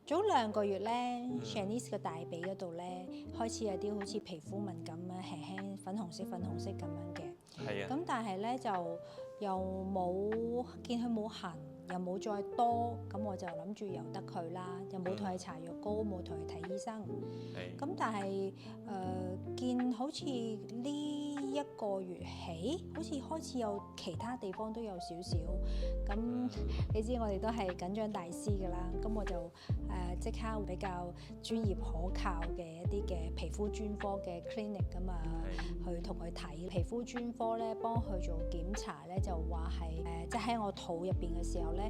早2個月咧，Shanice 嘅大髀嗰度咧開始有啲好似皮膚敏感啊，輕輕粉紅色咁樣嘅。係啊。咁但係咧就又冇見佢冇痕，又冇再多，咁我就諗住由得佢啦，又冇同佢搽藥膏，冇同佢睇醫生。咁但係見好似呢1個月起，好似開始有其他地方都有少少。咁你知我哋都係緊張大師㗎啦，咁我就即刻比較專業可靠嘅一啲嘅皮膚專科嘅 clinic 咁去同佢睇。皮膚專科咧幫佢做檢查咧，就話係即係喺我肚入邊嘅時候咧，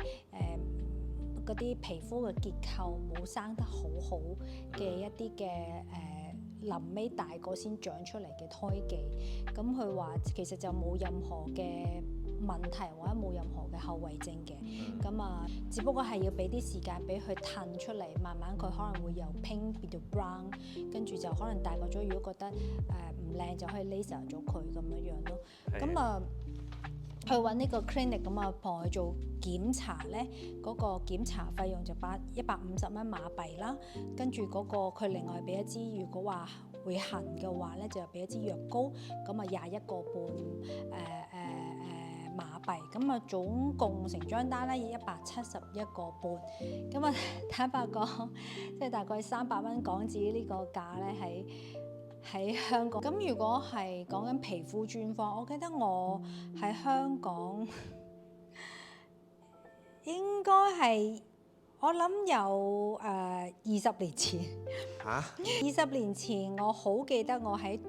嗰啲皮膚嘅結構冇生得好好嘅一啲嘅臨尾大個先長出嚟嘅胎記。咁佢話其實就冇任何嘅問題或者冇任何嘅後遺症嘅。咁只不過係要俾啲時間俾佢褪出嚟，慢慢佢可能會由 pink 變到 brown， 跟住就可能大個咗，如果覺得唔靚就可以 laser 咗佢咁樣咯。咁去揾呢個 clinic 咁幫佢做檢查咧，嗰個檢查費用就150蚊馬幣啦。跟住嗰個佢另外俾一支，如果話會痕嘅話咧，就俾一支藥膏，咁21個半馬幣。咁總共成張單咧171個半。咁坦白講，即係大概300蚊港紙呢個價咧喺香港。咁如果係講緊皮膚專科，我記得我喺香港應該係我諗有20年前。20年前我好記得我喺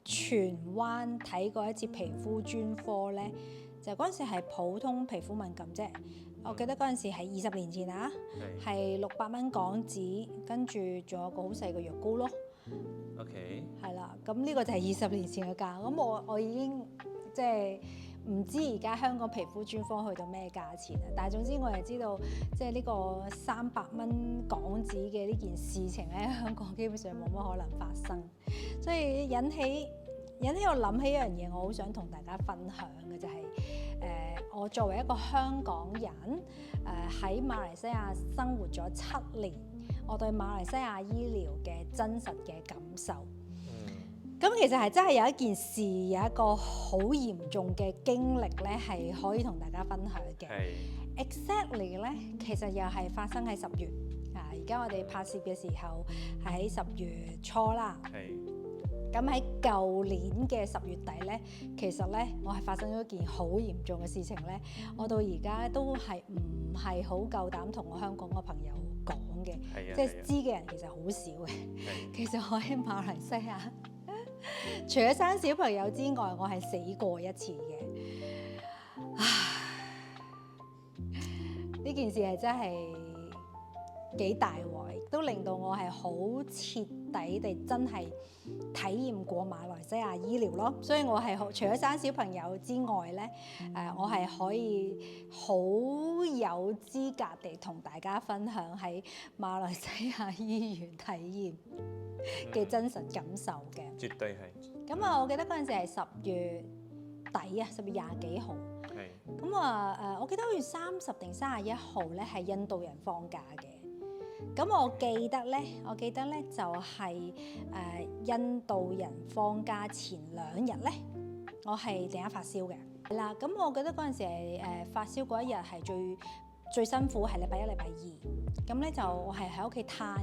荃灣睇過一次皮膚專科咧，就嗰陣時係普通皮膚敏感啫。我記得嗰陣時係20年前啊，係600蚊港紙，跟住仲有個好細嘅藥膏咯。OK。係啦，咁呢個就係20年前嘅價。咁我已經即係唔知而家香港皮膚專科去到咩價錢啊。但係總之我係知道，即係呢個300蚊港紙嘅呢件事情咧，香港基本上冇乜可能發生。所以引起我諗起一樣嘢，我好想同大家分享嘅就係我作為一個香港人喺馬來西亞生活咗7年。我對馬來西亞醫療嘅真實嘅感受，咁其實係真係有一件事，有一個好嚴重嘅經歷咧，係可以同大家分享嘅。Exactly 咧，其實又係發生喺10月啊！而家我哋拍攝嘅時候係喺10月初啦。咁喺舊年嘅10月底咧，其實咧我係發生咗一件好嚴重嘅事情咧，我到而家都係唔係好夠膽同我香港嘅朋友講嘅，即係知嘅人其實好少嘅。其實我喺馬來西亞，除咗生小朋友之外，我係死過一次嘅。呢件事係真係幾大鑊，都令到我係好徹底地真係體驗過馬來西亞醫療咯。所以我係除咗生小朋友之外咧，我係可以好有資格地同大家分享喺馬來西亞醫院體驗嘅真實感受嘅。絕對係。咁我記得嗰陣時係10月底啊，10月20幾號。咁我記得好似30定31號咧係印度人放假嘅。咁我記得咧就係印度人放假前2日咧，我係突然間發燒嘅。係啦，咁我記得嗰陣時係發燒嗰一日係最辛苦係禮拜1、禮拜2。咁咧就我係喺屋企攤，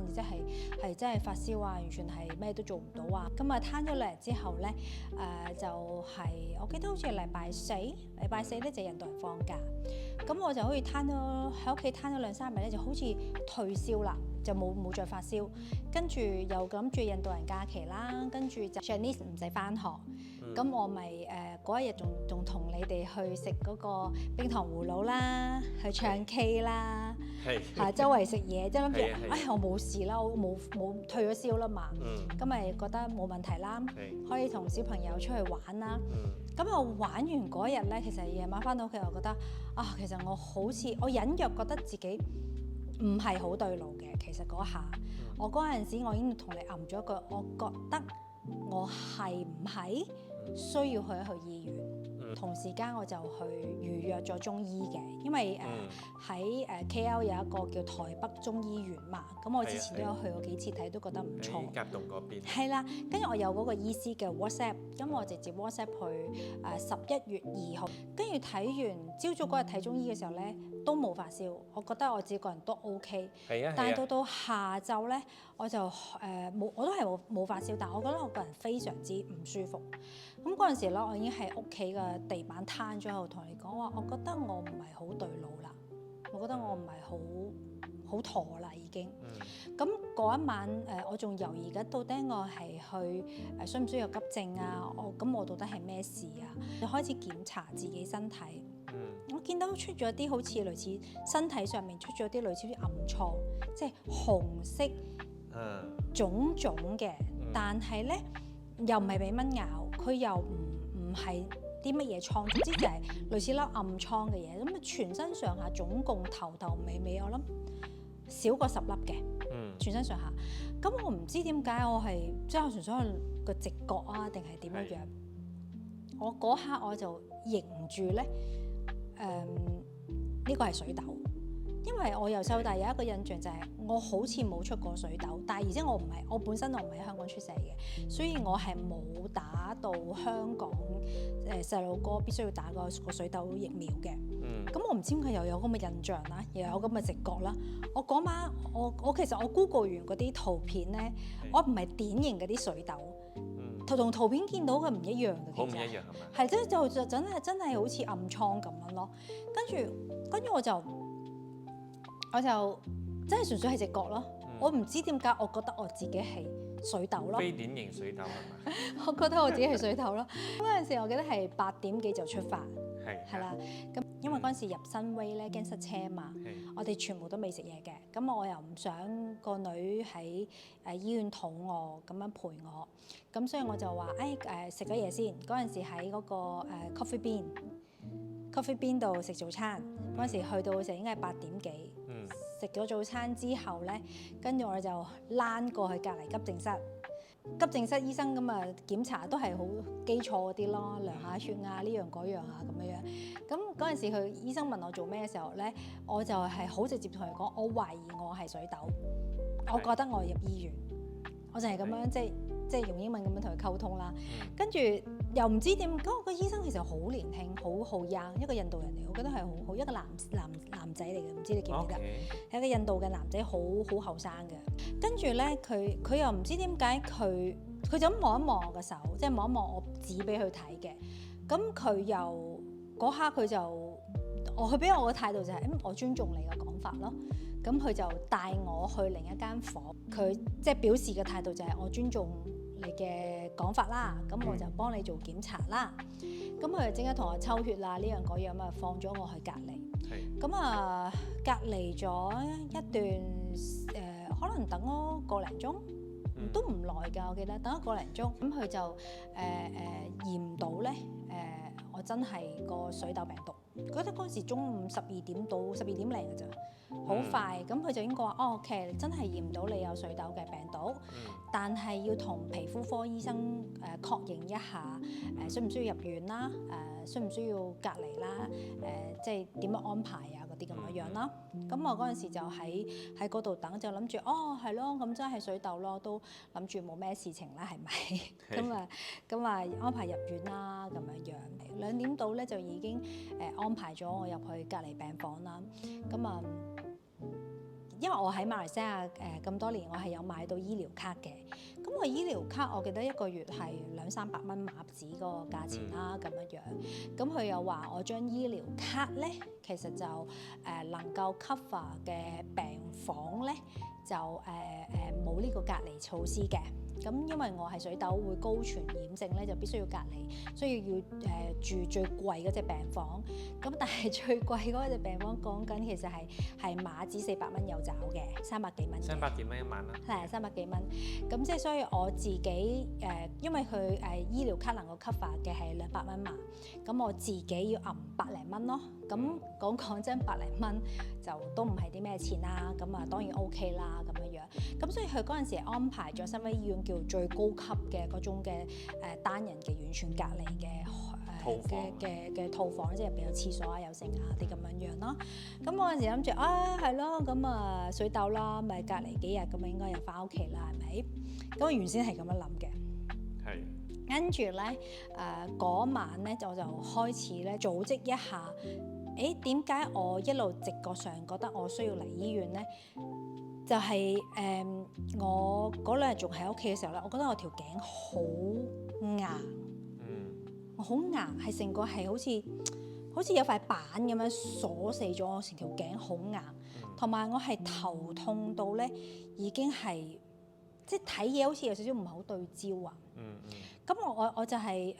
係真係發燒啊，完全係咩都做唔到啊。咁攤咗2日之後咧，就係我記得好似係禮拜四咧就印度人放假。咁我就好似喺屋企攤咗2-3日咧，就好似退燒啦，就冇再發燒。跟住又諗住印度人假期啦，跟住就 Shanice 唔使返學。咁我咪嗰一日仲同你哋去食嗰個冰糖葫蘆啦，去唱 K 啦，周圍食嘢，即係諗住，我冇事啦，我冇退咗燒啦嘛，咁咪覺得冇問題啦，可以同小朋友出去玩啦。咁我玩完嗰日咧，其實夜晚返到屋企，我覺得其實我好似我隱約覺得自己唔係好對路嘅。其實嗰下，我嗰陣時我已經同你噏咗一句，我覺得我係唔係需要去醫院？同時間我就去預約咗中醫嘅，因為喺KL 有一個叫台北中醫院嘛，咁我之前都有去過幾次睇，都覺得唔錯。喺甲洞嗰邊。係啦，跟住我有嗰個醫師嘅 WhatsApp，咁我直接 WhatsApp 去11月2號，跟住睇完朝早嗰日睇中醫嘅時候咧，都冇發燒，我覺得我自己個人都 OK。係啊。但係到下晝咧，我就冇，我都係冇發燒，但係我覺得我個人非常之唔舒服。咁嗰陣時咧，我已經喺屋企嘅地板攤咗喺度，同你講話，我覺得我唔係好對路啦，我覺得我唔係好妥啦已經。咁嗰一晚我仲猶豫緊，到底我係去需唔需要急症啊？我到底係咩事啊？就開始檢查自己身體。我見到出咗啲好似類似身體上面出咗啲類似啲暗瘡，即係紅色腫腫嘅，但係咧又唔係俾蚊咬，佢又唔係啲乜嘢瘡，總之就係類似粒暗瘡嘅嘢。咁啊，全身上下總共頭尾尾，我諗少過10粒嘅，全身上下。咁我唔知點解我係即係純粹係個直覺啊，定係點樣樣？我嗰刻我就認住咧。呢個係水痘，因為我由細到大有一個印象就係我好似冇出過水痘，但係而且我本身我唔係喺香港出世嘅，所以我係冇打到香港細路哥必須要打個水痘疫苗嘅。咁我唔知點解又有咁嘅印象啦，又有咁嘅直覺啦。我嗰晚我其實我 Google 完嗰啲圖片咧，我唔係典型嗰啲水痘。同圖片見到嘅唔一樣嘅，其實好唔一樣係咪？係即就真係好似暗瘡咁樣咯。跟住我就真係純粹係直覺咯。我唔知點解，我覺得我自己係水痘咯。非典型水痘係咪？我覺得我自己係水痘咯。嗰陣時我記得係8點幾就出發，係啦。咁因為嗰陣時入新威咧驚塞車嘛，我哋全部都未食嘢嘅。咁我又唔想個女喺醫院肚餓咁樣陪我，咁所以我就話食咗嘢先。嗰陣時喺嗰個coffee bean 度食早餐。嗰陣時去到時應該係8點幾，食咗早餐之後咧，跟住我哋就躝過去隔離急症室。急症室醫生咁啊檢查都係好基礎嗰啲咯，量下血啊呢樣嗰樣啊咁樣。咁嗰陣時佢醫生問我做咩嘅時候咧，我就係好直接同佢講，我懷疑我係水痘，我覺得我入醫院，我就係咁樣即係用英文咁樣同佢溝通啦。跟住又唔知點，嗰個醫生其實好年輕，好 young，一個印度人嚟，我覺得係好一個男仔嚟嘅，唔知你記唔記得？係一個印度嘅男仔，好後生嘅。跟住咧，佢又唔知點解佢就咁望一望我個手，即係望一望我指俾佢睇嘅。咁佢又嗰刻佢俾我嘅態度就係我尊重你嘅講法咯。咁佢就帶我去另一間房，佢即係表示嘅態度就係我尊重你嘅講法啦。咁我就幫你做檢查啦。咁佢就即刻同我抽血啦，呢樣嗰樣啊，放咗我去隔離。咁啊，隔離咗一段可能等咗個零鐘，都唔耐㗎，我記得等咗個零鐘。咁佢就驗唔到咧，我真係個水痘病毒。覺得嗰陣時中午12點到12點零嘅咋，好快。咁佢就已經講話，OK，真係驗唔到你有水痘嘅病毒，但係要同皮膚科醫生確認一下，需唔需要入院啦，需唔需要隔離啦，即係點樣安排啊嗰啲咁嘅樣啦。咁我嗰陣時就喺嗰度等，就諗住係咯，咁真係水痘咯，都諗住冇咩事情啦，係咪？咁啊安排入院啦咁樣樣。2點到咧就已經安排咗我入去隔離病房啦。咁啊，因為我喺馬來西亞咁多年，我係有買到醫療卡嘅。咁個醫療卡我記得一個月係200-300蚊馬紙嗰個價錢啦，咁樣樣。咁佢又話我張醫療卡咧，其實就能夠 cover 嘅病房咧，就冇呢個隔離措施嘅。咁因為我係水痘會高傳染性咧，就必須要隔離，所以要住最貴嗰隻病房。咁但係最貴嗰隻病房講緊其實係馬紙400蚊有找嘅，300幾蚊。300幾蚊一晚啦。係300幾蚊。咁即係所以我自己因為佢醫療卡能夠 cover 嘅係200蚊嘛，咁我自己要揞100零蚊咯。咁講真，100零蚊就都唔係啲咩錢啦。咁啊當然 OK 啦咁樣樣。咁所以佢嗰陣時安排咗新威醫院叫最高級嘅嗰種嘅單人嘅完全隔離嘅嘅套房，即係入邊有廁所啊、有剩啊啲咁樣啦。咁我嗰陣時諗住係咯，咁啊水痘啦，咪隔離幾日咁啊應該又翻屋企啦，係咪？咁我原先係咁樣諗嘅。係。跟住咧嗰晚咧，我就開始咧組織一下。點解我一路直覺上覺得我需要嚟醫院咧？就係、我嗰兩日仲喺屋企嘅時候咧，我覺得我條頸好硬，我好硬，係成個係好似有塊板咁樣鎖死咗我，成條頸好硬，同埋我係頭痛到咧已經係即係睇嘢好似有少少唔係好對焦啊。咁我就係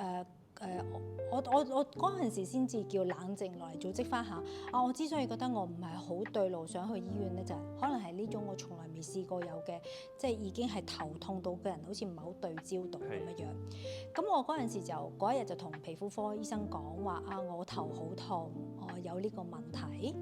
我嗰陣時先至叫冷靜落嚟組織翻下我之所以覺得我唔係好對路想去醫院咧，就係可能係呢種我從來未試過有嘅，即係已經係頭痛到個人好似唔係好對焦到咁樣。咁我嗰陣時就嗰一日就同皮膚科醫生講話我頭好痛，我有呢個問題。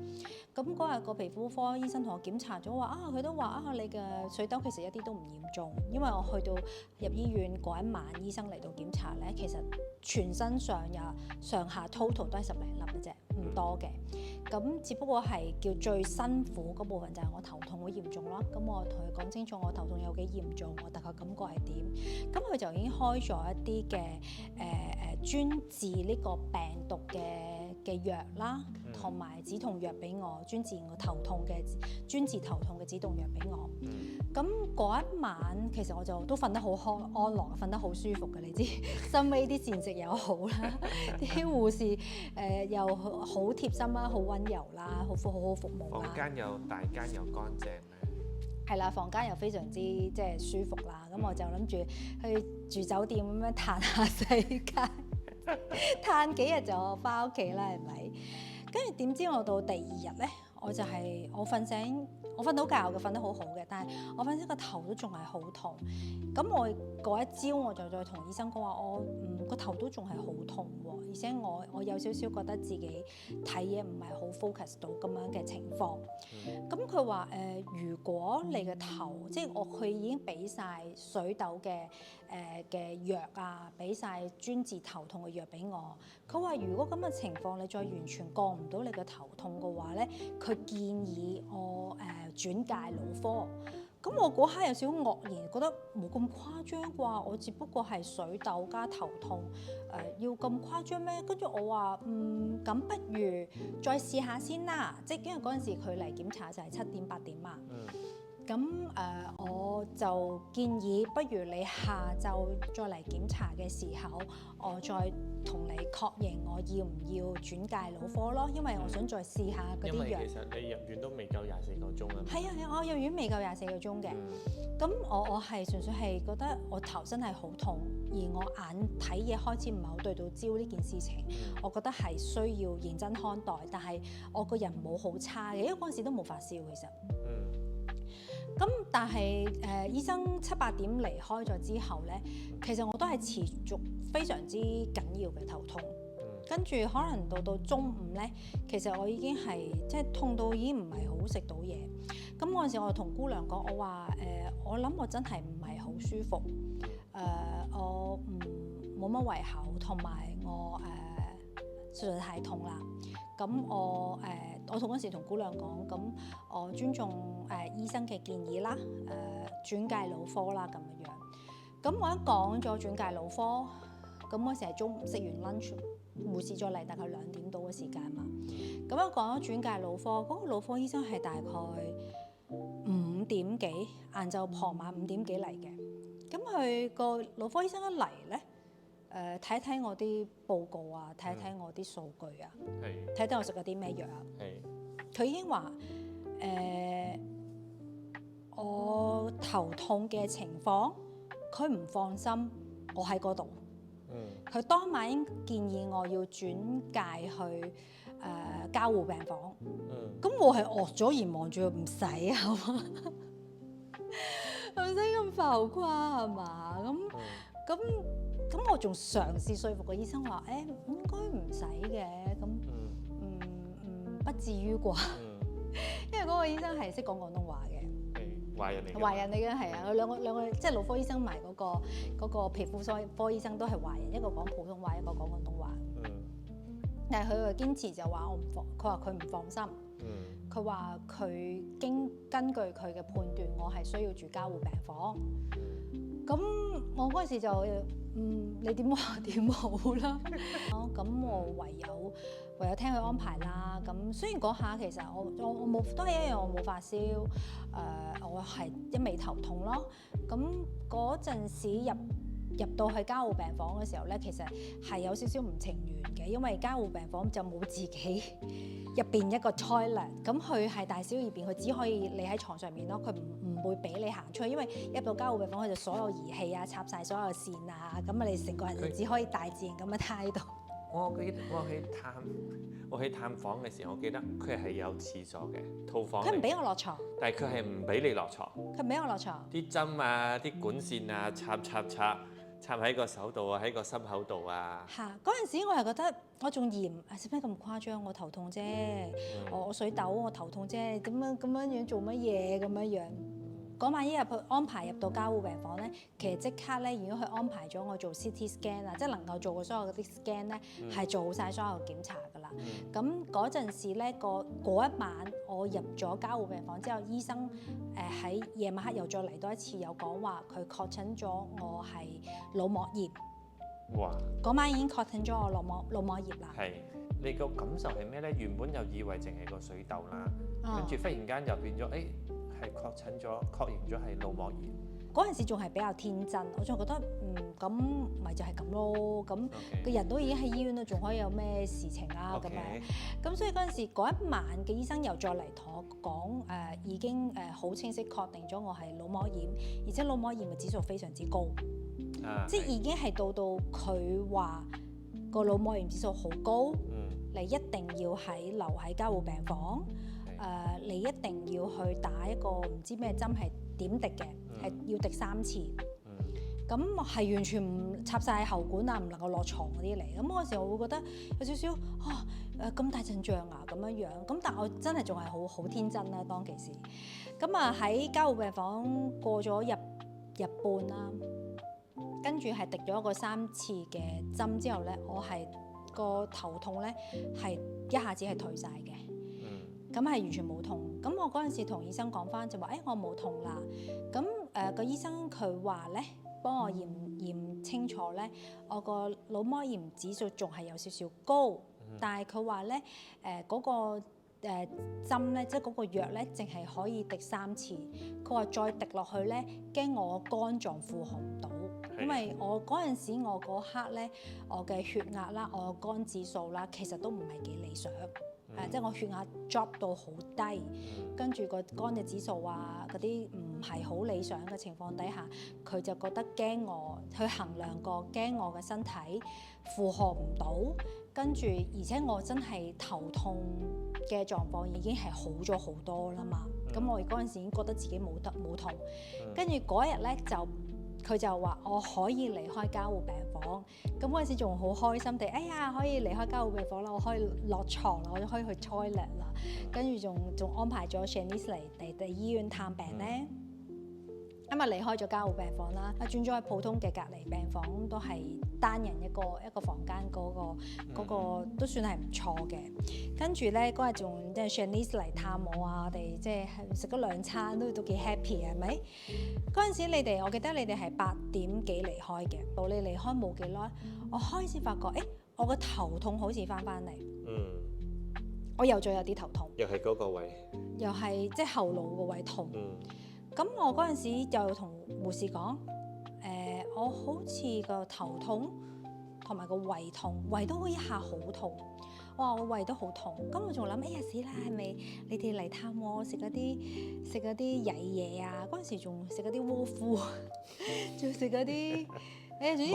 咁嗰日個皮膚科醫生同我檢查咗話佢都話你嘅水痘其實一啲都唔嚴重，因為我去到入醫院嗰一晚，醫生嚟到檢查咧，其實全身上下 total 都係10零粒嘅啫，唔多嘅。咁只不過係叫最辛苦嗰部分就係我頭痛好嚴重咯。咁我同佢講清楚我頭痛有幾嚴重，我大概感覺係點。咁佢就已經開咗一啲嘅專治呢個病毒嘅藥啦，同埋止痛藥俾我，專治頭痛嘅止痛藥俾我。咁嗰一晚其實我就都瞓得好安樂，瞓得好舒服嘅，你知，心尾啲膳食又好啦，啲護士又好貼心啦，好溫柔啦，好好服務啦。房間又大間又乾淨咧。係啦，房間又非常之即係舒服啦。咁我就諗住去住酒店咁樣嘆下世界，嘆幾日就翻屋企啦，係咪？跟住點知我到第二日咧，我瞓醒，我瞓到覺嘅，瞓得好好嘅，但係我瞓醒個頭都仲係好痛。咁我嗰一朝我就再同醫生講話，我個頭都仲係好痛喎，而且我有少少覺得自己睇嘢唔係好 focus 到咁樣嘅情況。咁佢話如果你嘅頭，即係佢已經俾晒水痘嘅藥啊，俾晒專治頭痛嘅藥俾我。佢話如果咁嘅情況你再完全降唔到你嘅頭痛嘅話咧，佢建議我轉介腦科。咁我嗰刻有少少愕然，覺得冇咁誇張啩，我只不過係水痘加頭痛，要咁誇張咩？跟住我話咁不如再試下先啦，即係因為嗰陣時佢嚟檢查就係7點8點嘛。咁我就建議，不如你下晝再嚟檢查嘅時候，我再同你確認我要唔要轉介腦科咯，因為我想再試下嗰啲藥。因為其實你入院都未夠24個鐘啊。係啊，我入院未夠24個鐘嘅。咁我係純粹係覺得我頭真係好痛，而我眼睇嘢開始唔係好對到焦呢件事情，我覺得係需要認真看待。但係我個人冇好差嘅，因為嗰陣時都冇發燒其實。咁但係醫生7、8點離開咗之後咧，其實我都係持續非常之緊要嘅頭痛。跟住可能到中午咧，其實我已經係即係痛到已經唔係好食到嘢。咁嗰陣時我就同姑娘講，我話我諗我真係唔係好舒服，我冇乜胃口，同埋我實在太痛啦。咁我同嗰時同姑娘講，咁我尊重醫生嘅建議啦，轉介腦科啦咁樣。咁我一講咗轉介腦科，咁嗰時係中午食完 lunch，護士再嚟大概2點到嘅時間嘛。咁一講咗轉介腦科，嗰個腦科醫生係大概5點幾，晏晝傍晚5點幾嚟嘅。咁佢個腦科醫生一嚟咧，睇睇我啲報告啊，睇睇我啲數據啊，睇睇我食咗啲咩藥啊。佢已經話我頭痛嘅情況，佢唔放心我喺嗰度。佢當晚已經建議我要轉介去加護病房。咁我係惡咗而望住佢，唔使係嘛，唔使咁浮誇係嘛？咁我仲嘗試說服個醫生話應該唔使嘅，咁不至於啩？因為嗰個醫生係識講廣東話嘅。華人嚟嘅係啊，兩個即係腦科醫生埋嗰個皮膚科醫生都係華人，一個講普通話，一個講廣東話。但係佢又堅持就話我唔放，佢話佢唔放心。佢話佢根據佢嘅判斷，我係需要住加護病房。咁我嗰陣時就你點話點好啦。咁我唯有聽佢安排啦。咁雖然嗰下其實我冇都係一樣，我冇發燒，我係一味頭痛咯。咁嗰陣時入到去加護病房嘅時候咧，其實係有少少唔情願嘅，因為加護病房就冇自己入邊一個 toilet， 咁佢係大小二便，佢只可以你喺床上面咯，佢唔會俾你行出去，因為入到加護病房，佢就所有儀器啊插晒所有線啊，咁你成個人就只可以大自然咁樣攤喺度。我去探訪嘅時候，我記得佢係有廁所嘅套房。佢唔俾我落床，但係佢係唔俾你落床。佢唔俾我落床。啲針啊、啲管線啊，插喺個手度啊，喺個心口度啊。嗰陣時我係覺得我仲嫌使咩咁誇張？我頭痛啫，我水痘，我頭痛啫，點樣咁樣做乜嘢咁樣？嗰晚一入去安排入到加護病房咧，其實即刻咧，如果佢安排咗我做 CT scan 啊，即係能夠做過所有嗰啲 scan 咧，係做晒所有檢查㗎啦。咁嗰陣時咧，嗰一晚我入咗加護病房之後，醫生喺夜晚黑又再嚟多一次，有講話佢確診咗我係腦膜炎。哇！嗰晚已經確診咗我腦膜炎啦。係，你個感受係咩咧？原本又以為淨係個水痘啦，跟住忽然間又變咗，係確認咗係腦膜炎。嗰陣時仲係比較天真，我仲覺得咁咪就係咁咯，咁個人都已經喺醫院啦，仲可以有咩事情啊咁樣。咁所以嗰陣時嗰一晚嘅醫生又再嚟同我講已經好清晰確定咗我係腦膜炎，而且腦膜炎嘅指數非常之高，即係已經係到佢話個腦膜炎指數好高，你一定要留喺加護病房。你一定要去打一個唔知咩針係點滴嘅，係要滴3次。咁係完全唔插晒喉管啊，唔能夠落床嗰啲嚟。咁嗰時我會覺得有少少咁大陣仗啊咁樣。咁但我真係仲係好天真啦當其時。咁喺加護病房過咗日半啦，跟住係滴咗個3次嘅針之後咧，我係個頭痛咧係一下子係退晒嘅。咁係完全冇痛，咁我嗰陣時同醫生講翻就話，我冇痛啦。咁個醫生佢話咧，幫我驗清楚咧，我個腦膜炎指數仲係有少少高，但係佢話咧，嗰個針咧，即係嗰個藥咧，淨係可以滴3次。佢話再滴落去咧，驚我肝臟負荷唔到，因為我嗰陣時我嗰刻咧，我嘅血壓啦，我嘅肝指數啦，其實都唔係幾理想。即係我血壓 drop 到好低，跟住個肝嘅指數啊嗰啲唔係好理想嘅情況底下，佢就覺得驚我，去衡量過驚我嘅身體負荷唔到，跟住而且我真係頭痛嘅狀況已經係好咗好多啦嘛。咁我嗰陣時已經覺得自己冇痛，跟住嗰日咧佢就話我可以離開加護病房，咁嗰陣時仲好開心地，可以離開加護病房啦，我可以落床啦，我就可以去 toilet 啦，跟住仲安排咗 Shanice 嚟醫院探病咧。咁離開咗加護病房啦，轉咗去普通嘅隔離病房，都係單人一個房間，嗰個都算係唔錯嘅。跟住咧嗰日仲即係 Shanice 嚟探我啊，我哋即係食咗2餐都幾 happy 係咪？嗰陣時我記得你哋係8點幾離開嘅，到你離開冇幾耐，我開始發覺我個頭痛好似翻嚟，我又再有啲頭痛，又係嗰個位，又係即係後腦個位痛。咁我嗰陣時就同護士講，我好似個頭痛同埋個胃痛，胃都一下好痛。我胃都好痛，咁我仲諗，死啦，係咪你哋嚟探我食嗰啲曳嘢啊？嗰陣時仲食嗰啲窩夫，仲食嗰啲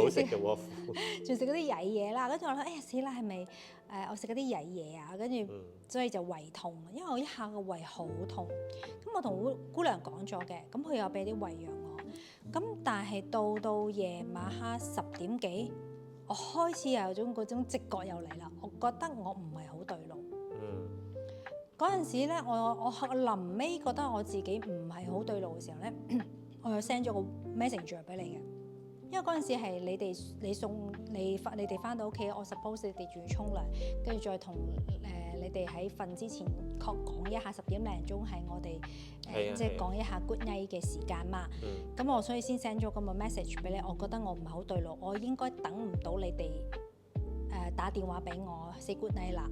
好食嘅窩夫，仲食嗰啲曳嘢啦。跟住我諗，死啦，係咪我食嗰啲曳嘢啊？跟住所以就胃痛，因為我一下個胃好痛。咁我同姑娘講咗嘅，咁佢又俾啲胃藥我。咁但係到夜晚黑10點幾，我開始有嗰種直覺又嚟啦。我覺得我唔係好對路。嗰陣時咧，我臨尾覺得我自己唔係好對路嘅時候咧，我又 send 咗個 messenger 俾你嘅，因為嗰陣時係你哋翻到屋企，我 suppose 你哋仲要沖涼，跟住再同你哋喺瞓之前講一下10點零鐘係我哋即係講一下 good night 嘅時間嘛。咁我所以先 send 咗咁個 message 俾你，我覺得我唔係好對路，我應該等唔到你哋打電話俾我 say good night 啦。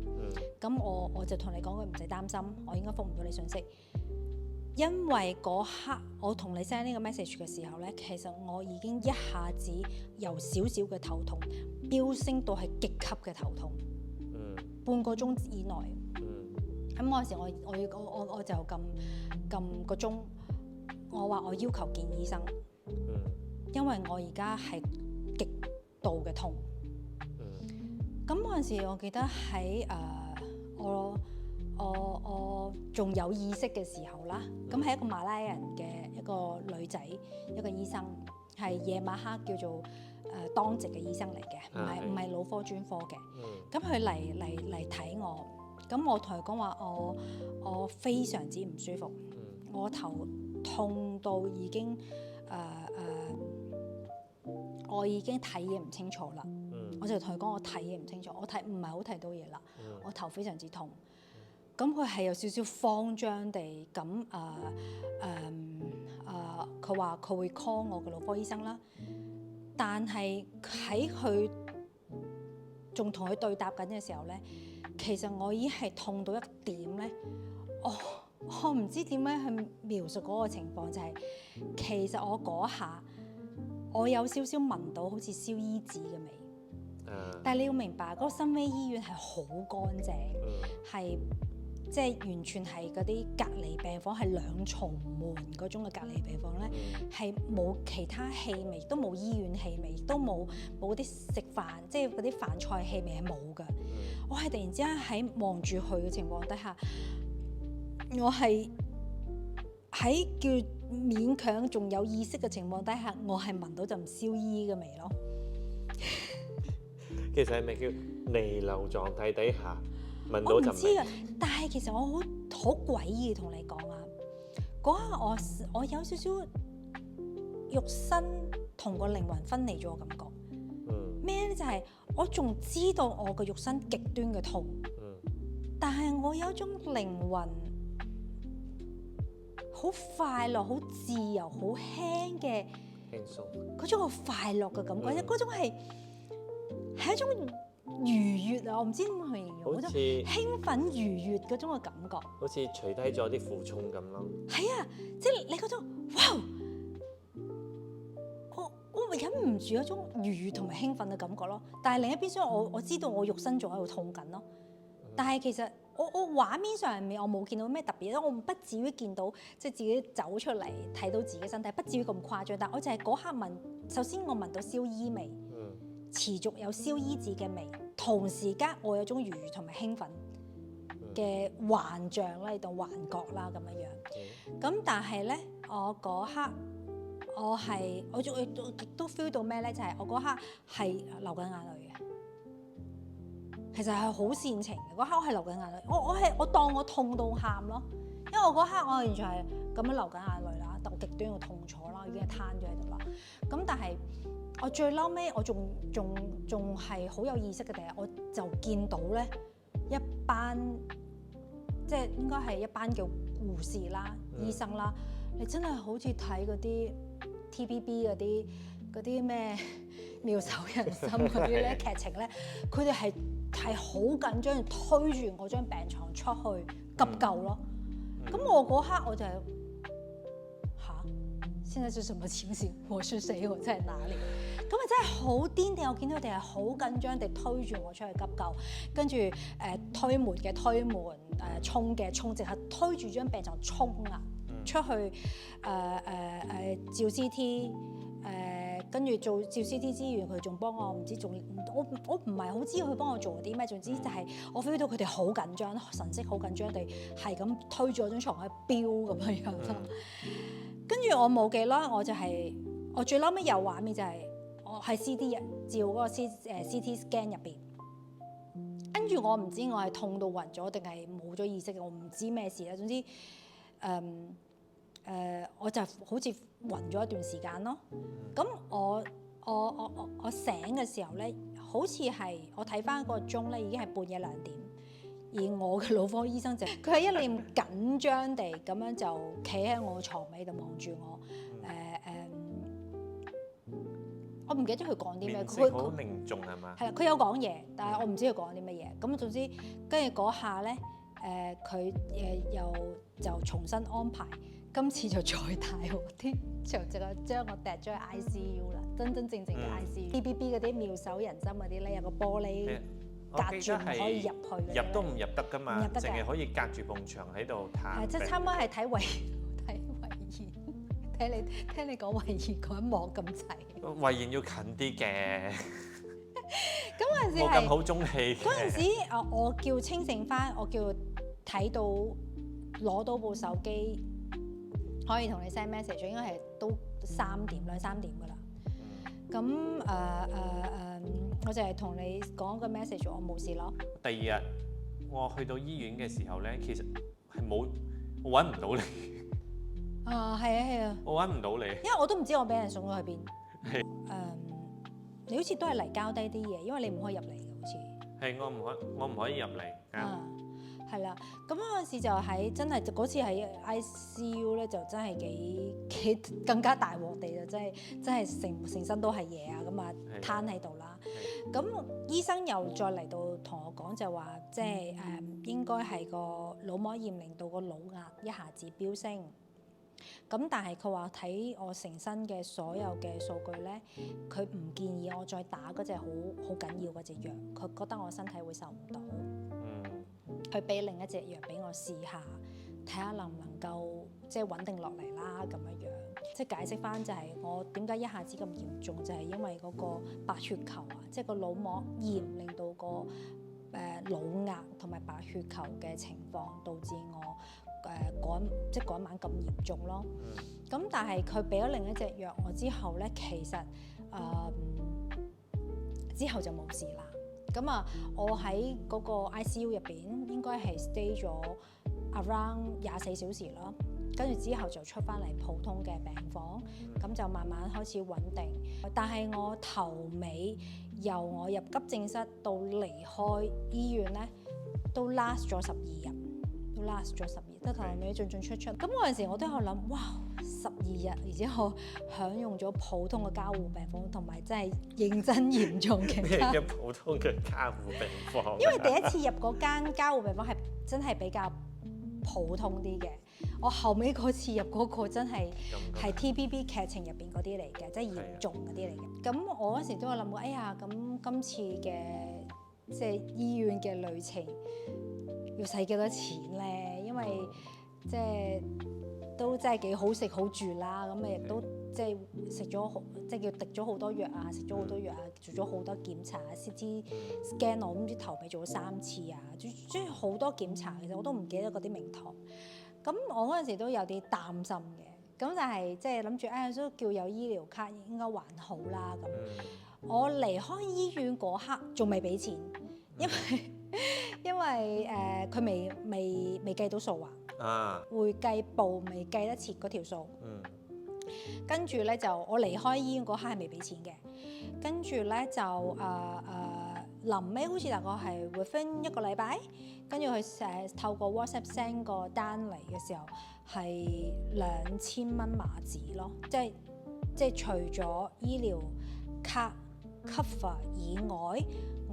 咁我就同你講，佢唔使擔心，我應該覆唔到你信息。因為嗰刻我同你 send 呢個 message 嘅時候咧，其實我已經一下子由少少嘅頭痛飆升到係極級嘅頭痛，半個鐘以內。咁嗰時我就撳個鐘，我話我要求見醫生，因為我而家係極度嘅痛。咁嗰陣時我記得喺我仲有意識嘅時候啦，咁係一個馬拉人嘅一個女仔，一個醫生，係夜晚黑叫做當值嘅醫生嚟嘅，唔係腦科專科嘅。咁佢嚟睇我，咁我同佢講話，我非常之唔舒服，我頭痛到已經我已經睇嘢唔清楚啦。我就同佢講，我睇嘢唔清楚，我睇唔係好睇到嘢啦，我頭非常之痛。咁佢係有少少慌張地咁佢話佢會 call 我嘅腦科醫生啦。但係喺佢仲同佢對答緊嘅時候咧，其實我已經係痛到一點咧，我唔知點樣去描述嗰個情況，就係其實我嗰下我有少少聞到好似燒衣紙嘅味。但係你要明白，嗰個新威醫院係好乾淨，係即係完全係嗰啲隔離病房，係2重門嗰種嘅隔離病房咧，係冇其他氣味，都冇醫院氣味，都冇啲食飯即係嗰啲飯菜氣味係冇㗎。我係突然之間喺望住佢嘅情況底下，我係喺叫勉強仲有意識嘅情況底下，我係聞到陣燒衣嘅味咯。其實係咪叫彌留狀態底下聞到陣味？我唔知啊，但係其實我好詭異同你講啊，嗰刻我有少少肉身同個靈魂分離咗嘅感覺。咩咧？就係我仲知道我個肉身極端嘅痛，但係我有一種靈魂好快樂、好自由、好輕嘅輕鬆嗰種個快樂嘅感覺，嗰種係一種愉悅啊！我唔知點樣去形容，嗰種興奮愉悅嗰種嘅感覺，好似除低咗啲負重咁咯。係啊，即係你嗰種哇！我忍唔住一種愉悅同埋興奮嘅感覺咯。但係另一邊廂，我知道我肉身仲喺度痛緊咯。但係其實我畫面上面我冇見到咩特別，我不至於見到即係自己走出嚟睇到自己身體，不至於咁誇張。但我就係嗰刻聞，首先我聞到燒衣味。持續有燒衣紙嘅味，同時間我有種愉悅同埋興奮嘅幻象啦，當幻覺啦咁樣樣。咁但係咧，我嗰刻我都 feel 到咩咧？就係我嗰刻係流緊眼淚嘅。其實係好煽情嘅，嗰刻我係流緊眼淚。我當我痛到喊咯，因為我嗰刻我完全係咁樣流緊眼淚啦，但我極端嘅痛楚啦，已經係攤咗喺度啦。咁但係我最嬲尾，我仲係好有意識嘅。第日我就見到咧一班，即係應該係一班嘅護士啦、醫生啦。你真係好似睇嗰啲 TVB 嗰啲咩妙手仁心嗰啲咧劇情咧，佢哋係好緊張，要推住我張病床出去急救咯。咁我嗰刻我就係現在是什麼情形？我是誰？我在哪裡？咁啊真係好癲地！我見到佢哋係好緊張地推住我出去急救，跟住推門嘅推門，衝嘅衝，直係推住張病床衝啊出去照 CT， 跟住照 CT 之餘，佢仲幫我唔知仲我唔係好知佢幫我做啲咩，總之就係我 feel 到佢哋好緊張，神色好緊張地係咁推住我張床喺度飆咁樣樣啦。跟住我冇記啦，我就係我最嬲尾有畫面就係我喺 CD 照嗰個 CT scan 入邊，跟住我唔知我係痛到暈咗定係冇咗意識，我唔知咩事啦。總之我就好似暈咗一段時間咯。咁我我醒嘅時候咧，好似係我睇翻個鐘咧，已經係半夜2點。而我嘅腦科醫生佢係一臉緊張地咁樣就企喺我床尾度望住我。我唔記得佢講啲咩。面色好凝重係嘛？係啦，佢有講嘢，但係我唔知佢講啲乜嘢。咁總之跟住嗰下咧，佢又就重新安排。今次就再大我啲，就將我掟咗去 ICU 啦，真正嘅 ICU。TBB 嗰啲妙手仁心嗰啲咧，有個玻璃隔住唔可以入去嘅。入都唔入得㗎嘛，唔入得㗎，淨係可以隔住埲牆喺度探。即係差唔多係睇維言，聽你講維言嗰一幕咁滯。維言要近啲嘅。咁嗰陣時冇咁好中氣。嗰陣時我叫清醒翻，我叫睇到攞到部手機。可以同你 send message， 應該係都2-3點㗎啦。咁我就係同你講個 message， 我冇事咯。第二日我去到醫院嘅時候咧，其實係冇，我揾唔到你。係啊。我揾唔到你，因為我都唔知我俾人送咗去邊。你好似都係嚟交低啲嘢，因為你唔可以入嚟嘅，好似。係我唔可以入嚟。係啦，咁嗰陣時就喺真係嗰次喺 ICU 咧，就真係幾更加大鑊地就真係成身都係嘢啊，咁啊攤喺度啦。咁醫生又再嚟到同我講就話，即係應該係個腦膜炎令到個腦壓一下子飆升。咁但係佢話睇我成身嘅所有嘅數據咧，佢唔建議我再打嗰隻好緊要嗰隻藥，佢覺得我身體會受唔到。佢俾另一隻藥俾我試下，睇下能唔能夠即係穩定落嚟啦咁樣。即係解釋翻就係我點解一下子咁嚴重，就係因為嗰個白血球啊，即係個腦膜炎令到個腦壓同埋白血球嘅情況，導致我嗰晚咁嚴重咯。咁但係佢俾咗另一隻藥我之後咧，其實之後就冇事啦。咁我喺嗰個 ICU 入邊應該係 stay 咗 around 24小時咯，跟住之後就出翻嚟普通嘅病房，咁就慢慢開始穩定。但係我頭尾由我入急症室到離開醫院咧，都 last 咗12日，得頭尾進出。咁嗰陣時我都有諗，哇，12日，而且我享用咗普通嘅加護病房，同埋真係認真嚴重嘅。咩叫普通嘅加護病房？因為第一次入嗰間加護病房係真係比較普通啲嘅，我後尾嗰次入嗰個真係 TBB 劇情入邊嗰啲嚟嘅，即係嚴重嗰啲嚟嘅。咁我嗰時都有諗過，哎呀，咁今次嘅即係醫院嘅旅程要使幾多錢咧？因為即係都真係幾好食好住啦，咁亦都即係食咗即係叫滴咗好多藥啊，食咗好多藥啊，做咗好多檢查，CT scan 我唔知頭尾做咗3次啊，即係好多檢查，其實我都唔記得嗰啲名堂。咁我嗰陣時都有啲擔心嘅，咁但係即係諗住都叫有醫療卡應該還好啦咁。我離開醫院嗰刻仲未俾錢，因為佢未計到數啊，會計部未計得切嗰條數。跟住咧就我離開醫院嗰刻係未俾錢嘅，跟住咧就臨尾好似大概係 within 1個禮拜，跟住佢透過 WhatsApp send 個單嚟嘅時候係2000蚊馬紙咯，即係除咗醫療卡 cover 以外，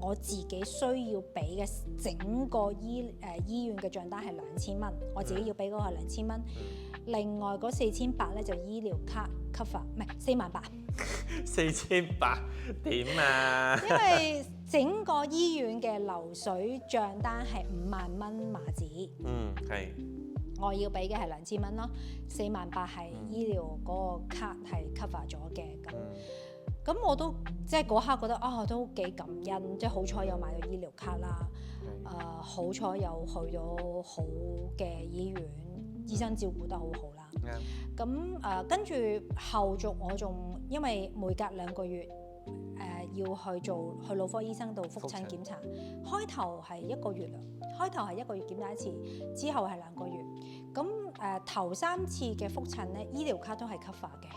我自己需要俾嘅整個醫院嘅賬單係2000蚊，我自己要俾嗰個係2000蚊。另外嗰4800咧就醫療卡 cover， 唔係48000。4800點啊？因為整個醫院嘅流水賬單係50000蚊馬紙。係。我要俾嘅係2000蚊咯，48000係醫療嗰個卡係 cover 咗嘅咁。咁我都即係嗰刻覺得都幾感恩，即係好彩有買到醫療卡啦，好彩有去到好嘅醫院，醫生照顧得好好啦。咁跟住後續我仲因為每隔2個月要去腦科醫生度覆診檢查，開頭係1個月啦，開頭係1個月檢查一次，之後係2個月。咁頭3次嘅覆診咧，醫療卡都係 cover 嘅。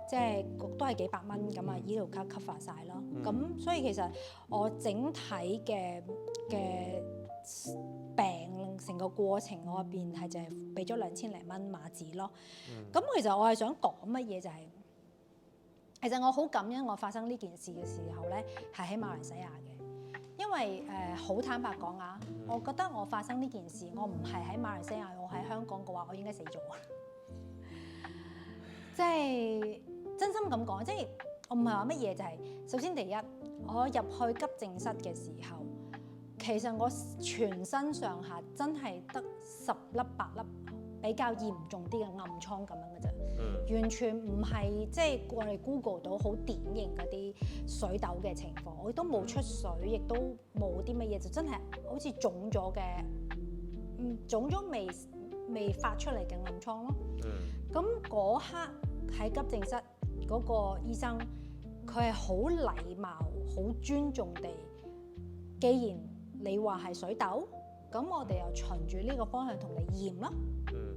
即係都係幾百蚊咁啊，醫療卡 cover 晒咯。咁所以其實我整體嘅病成個過程，我入邊係就係俾咗2000零蚊馬紙咯。咁其實我係想講乜嘢就係、其實我好感恩我發生呢件事嘅時候咧，係喺馬來西亞嘅，因為好坦白講啊，我覺得我發生呢件事，我唔係喺馬來西亞，我喺香港嘅話，我應該死咗。即係真心咁講，即係我唔係話乜嘢，就係、首先第一，我入去急症室嘅時候，其實我全身上下真係得10粒8粒比較嚴重啲嘅暗瘡咁樣嘅啫，完全唔係即係我哋 Google 到好典型嗰啲水痘嘅情況，我都冇出水，亦都冇啲乜嘢，就真係好似腫咗嘅，腫咗未發出嚟嘅暗瘡咯。咁嗰刻喺急症室嗰個醫生，佢係好禮貌、好尊重地，既然你話係水痘，咁我哋又循住呢個方向同你驗咯。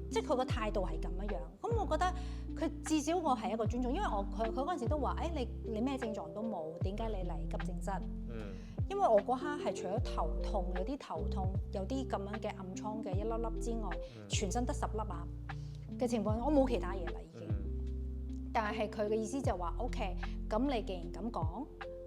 即係佢個態度係咁樣樣。咁我覺得佢至少我係一個尊重，因為佢嗰陣時都話：你咩症狀都冇，點解你嚟急症室？因為我嗰刻係除咗頭痛，有啲頭痛，有啲咁樣嘅暗瘡嘅一粒粒之外，全身得10粒啊嘅情況，我冇其他嘢啦已經。但係佢嘅意思就話：OK， 咁你既然咁講，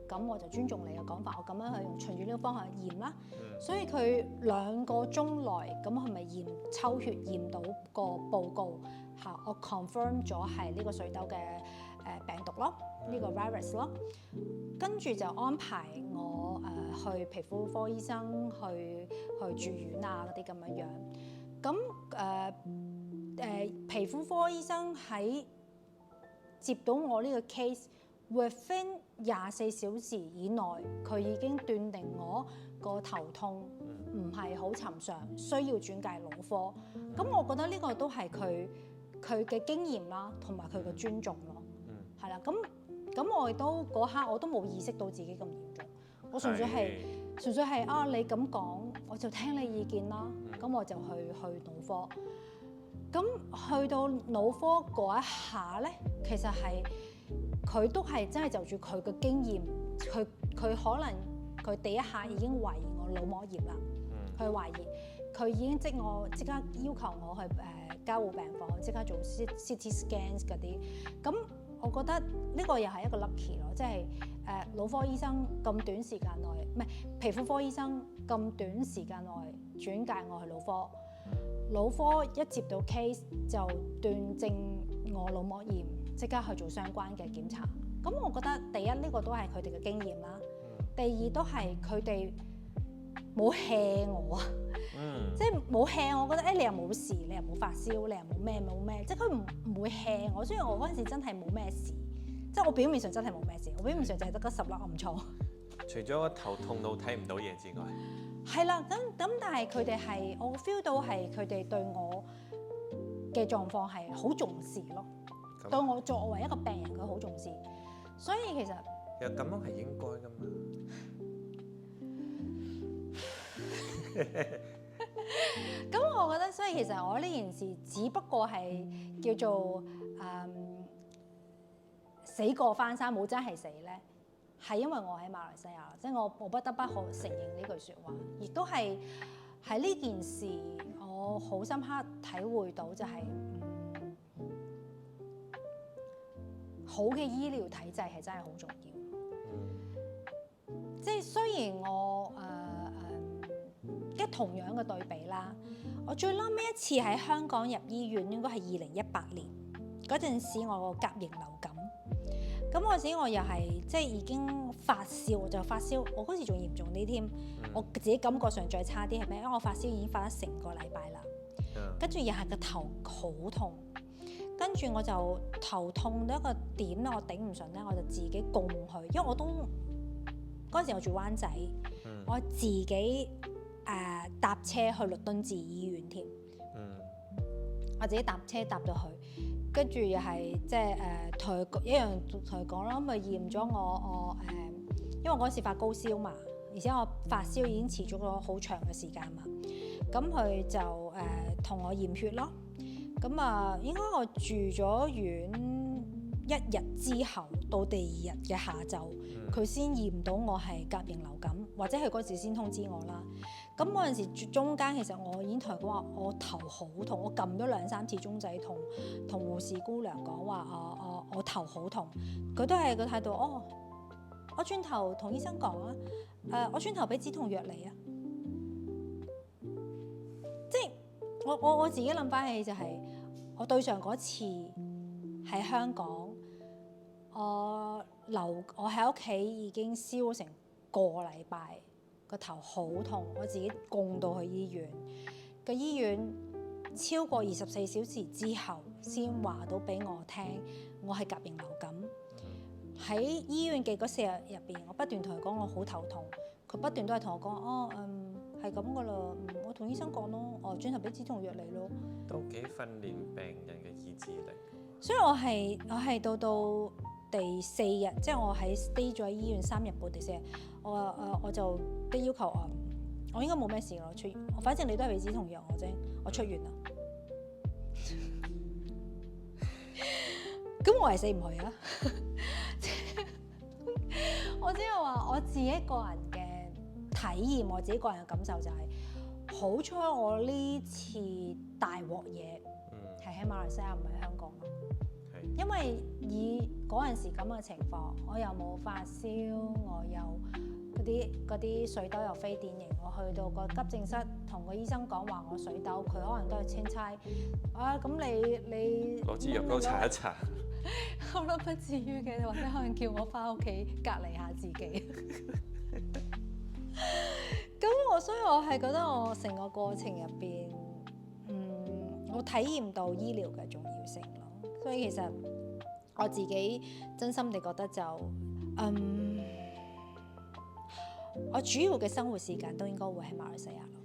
咁我就尊重你嘅講法，我咁樣去用循住呢個方向驗啦。所以佢2個鐘內，咁係咪驗抽血驗到個報告嚇？我 confirm 咗係呢個水痘嘅病毒咯，呢個 virus 咯。跟住就安排我去皮膚科醫生去住院啊嗰啲咁樣樣。咁皮膚科醫生喺接到我呢個 case，within 24小時以內，佢已經斷定我個頭痛唔係好尋常，需要轉介腦科。咁我覺得呢個都係佢嘅經驗啦，同埋佢嘅尊重咯。係啦，咁我亦都嗰刻我都冇意識到自己咁嚴重，我純粹係啊你咁講，我就聽你意見啦。咁我就去腦科。咁去到腦科嗰一下咧，其實係佢都係真係就住佢嘅經驗，佢可能佢第一下已經懷疑我腦膜炎啦，佢懷疑佢已經即刻要求我去加護病房，即刻做 CT scans 嗰啲。咁我覺得呢個又係一個 lucky 咯，即係腦科醫生咁短時間內，唔係皮膚科醫生咁短時間內轉介我去腦科。腦科一接到 case 就斷症我腦膜炎，即刻去做相關嘅檢查。咁我覺得第一呢個都係佢哋嘅經驗啦，第二都係佢哋冇 hea 我啊，即係冇 hea我。覺得你又冇事，你又冇發燒，你又冇咩，即係佢唔會 hea我。雖然我嗰陣時真係冇咩事，即係我表面上真係冇咩事，我表面上就係得嗰10粒暗瘡。除咗個頭痛到睇唔到嘢之外。係啦，咁但係佢哋係，我 feel 到係佢哋對我嘅狀況係好重視咯。對我作為一個病人，佢好重視，所以其實咁樣係應該㗎嘛。咁我覺得，所以其實我呢件事只不過係叫做死過翻生，冇真係死咧。係因為我喺馬來西亞，即係我不得不承認呢句説話，亦都係喺呢件事，我好深刻體會到就係、好嘅醫療體制係真係好重要。即係雖然我即係同樣嘅對比啦，我最撈尾一次喺香港入醫院應該係2018年嗰陣時，我個甲型流感。咁嗰陣時我又係即係已經發燒，我就發燒，我嗰時仲嚴重啲添。我自己感覺上最差啲係咩？因為我發燒已經發咗成個禮拜啦，跟住又係個頭好痛，跟住我就頭痛到一個點咧，我頂唔順咧，我就自己供佢，因為我都嗰陣時我住灣仔，我自己搭車去律敦治醫院添，我自己搭車搭到去。跟住又係即係同佢一樣同佢講啦，咁佢驗咗我因為我嗰時發高燒嘛，而且我發燒已經持續咗好長嘅時間嘛，咁佢就同我驗血咯。咁應該我住咗院一日之後到第二日嘅下晝，佢先驗到我係甲型流感，或者係嗰時先通知我啦。咁嗰陣時中間其實我已經同佢講話，我頭好痛，我撳咗2-3次鐘仔痛，同護士姑娘講話我頭好痛，佢都係個態度我轉頭同醫生講啊，我轉頭俾止痛藥你啊。即係我自己諗翻起就係、我對上嗰次喺香港，我喺屋企已經燒成個禮拜，個頭好痛，我自己供到去醫院。個醫院超過24小時之後先話到俾我聽，我係甲型流感。喺醫院嘅嗰4日入邊，我不斷同佢講我好頭痛，佢不斷都係同我講係咁噶啦，我同醫生講咯，轉頭俾止痛藥你咯。都幾訓練病人嘅意志力。所以我係到第4日，即係我喺 stay 咗喺醫院3日半，第4日我就都要求我應該冇咩事咯，出院。反正你都係俾止痛藥我啫，我出院啦。咁我係死唔去啊！我只係話我自己個人嘅體驗，我自己個人嘅感受就係、好彩我呢次大鑊嘢係喺馬來西亞，唔係香港咯。因為以嗰陣時咁嘅情況，我又冇發燒，我又嗰啲水痘又非典型，我去到個急症室同個醫生講話我水痘，佢可能都係攙差咁你攞支藥膏搽一搽。我諗不至於嘅，或者可能叫我翻屋企隔離下自己。所以我係覺得我成個過程入邊，我體驗到醫療嘅重要性咯。所以其實我自己真心地覺得就，我主要嘅生活時間都應該會喺馬來西亞咯。